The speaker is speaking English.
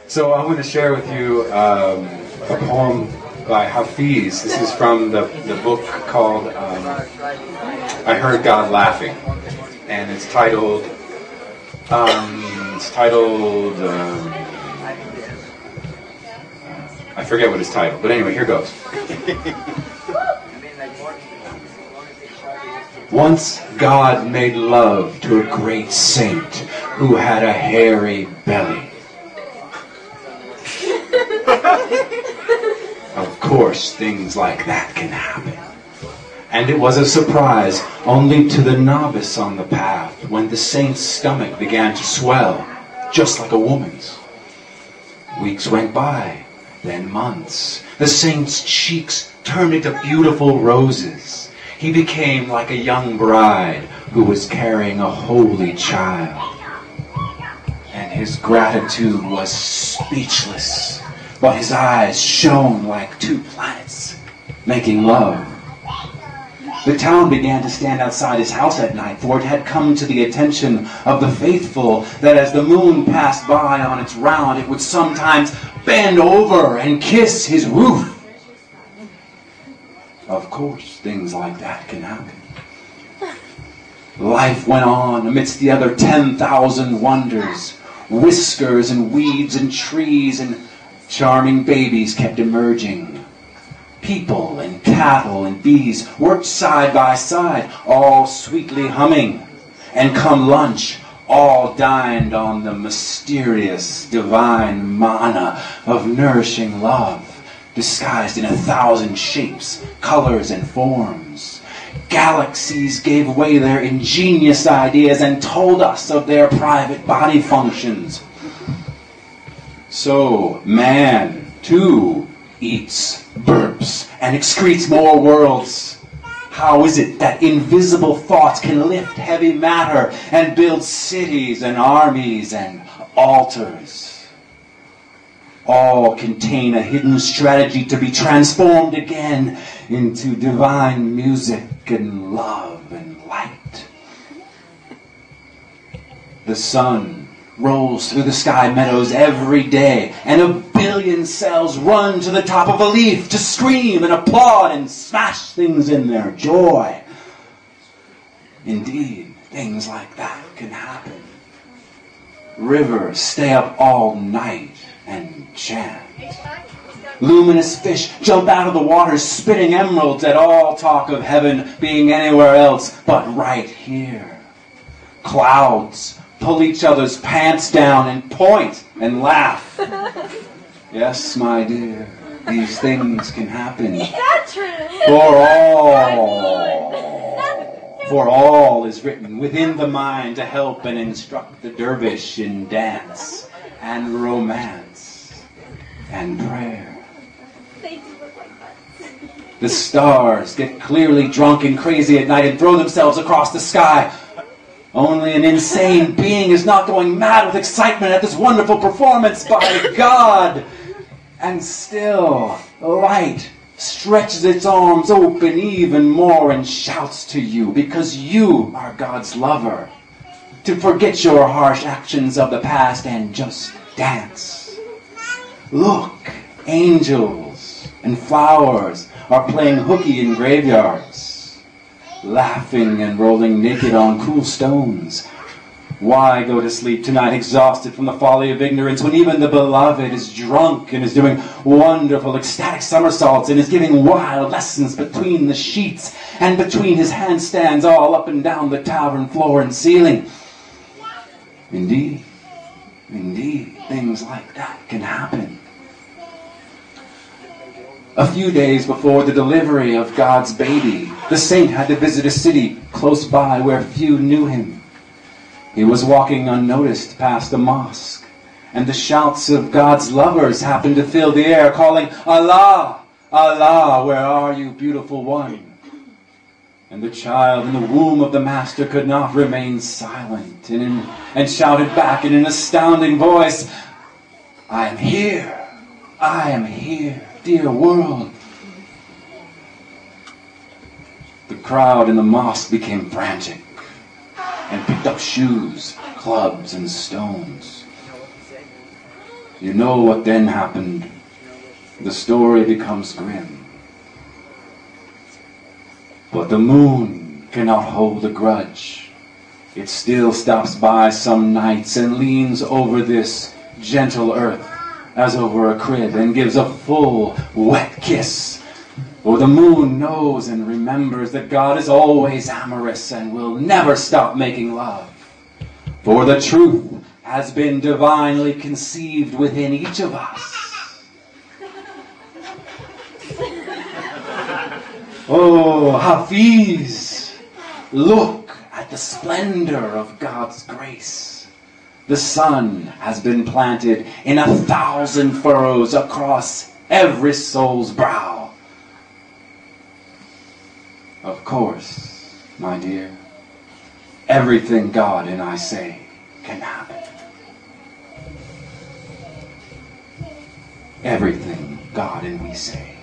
So I'm going to share with you a poem by Hafiz. This is from the book called I Heard God Laughing, and it's titled I forget what it's titled, but anyway, here goes. Once God made love to a great saint who had a hairy belly. Of course, things like that can happen. And it was a surprise only to the novice on the path when the saint's stomach began to swell, just like a woman's. Weeks went by, then months. The saint's cheeks turned into beautiful roses. He became like a young bride who was carrying a holy child. And his gratitude was speechless, but his eyes shone like two planets, making love. The town began to stand outside his house at night, for it had come to the attention of the faithful that as the moon passed by on its round, it would sometimes bend over and kiss his roof. Of course, things like that can happen. Life went on amidst the other 10,000 wonders. Whiskers and weeds and trees and charming babies kept emerging. People and cattle and bees worked side by side, all sweetly humming. And come lunch, all dined on the mysterious, divine manna of nourishing love, disguised in 1,000 shapes, colors, and forms. Galaxies gave away their ingenious ideas and told us of their private body functions. So man, too, eats, burps, and excretes more worlds. How is it that invisible thoughts can lift heavy matter and build cities and armies and altars? All contain a hidden strategy to be transformed again into divine music and love and light. The sun rolls through the sky meadows every day, and 1 billion cells run to the top of a leaf to scream and applaud and smash things in their joy. Indeed, things like that can happen. Rivers stay up all night and chant. Luminous fish jump out of the water spitting emeralds at all talk of heaven being anywhere else but right here. Clouds pull each other's pants down and point and laugh. Yes, my dear, these things can happen. For all is written within the mind to help and instruct the dervish in dance and romance and prayer. The stars get clearly drunk and crazy at night and throw themselves across the sky. Only an insane being is not going mad with excitement at this wonderful performance by God. And still, light stretches its arms open even more and shouts to you, because you are God's lover, to forget your harsh actions of the past and just dance. Look, angels and flowers are playing hooky in graveyards, laughing and rolling naked on cool stones. Why go to sleep tonight exhausted from the folly of ignorance when even the beloved is drunk and is doing wonderful ecstatic somersaults and is giving wild lessons between the sheets and between his handstands all up and down the tavern floor and ceiling? Indeed, things like that can happen. A few days before the delivery of God's baby, the saint had to visit a city close by where few knew him. He was walking unnoticed past a mosque, and the shouts of God's lovers happened to fill the air, calling, "Allah, Allah, where are you, beautiful one?" And the child in the womb of the master could not remain silent, and shouted back in an astounding voice, I am here, dear world." The crowd in the mosque became frantic and picked up shoes, clubs, and stones. You know what then happened. The story becomes grim. But the moon cannot hold a grudge. It still stops by some nights and leans over this gentle earth as over a crib and gives a full, wet kiss. For the moon knows and remembers that God is always amorous and will never stop making love. For the truth has been divinely conceived within each of us. Oh, Hafiz, look at the splendor of God's grace. The sun has been planted in 1,000 furrows across every soul's brow. Of course, my dear, everything God and I say can happen. Everything God and we say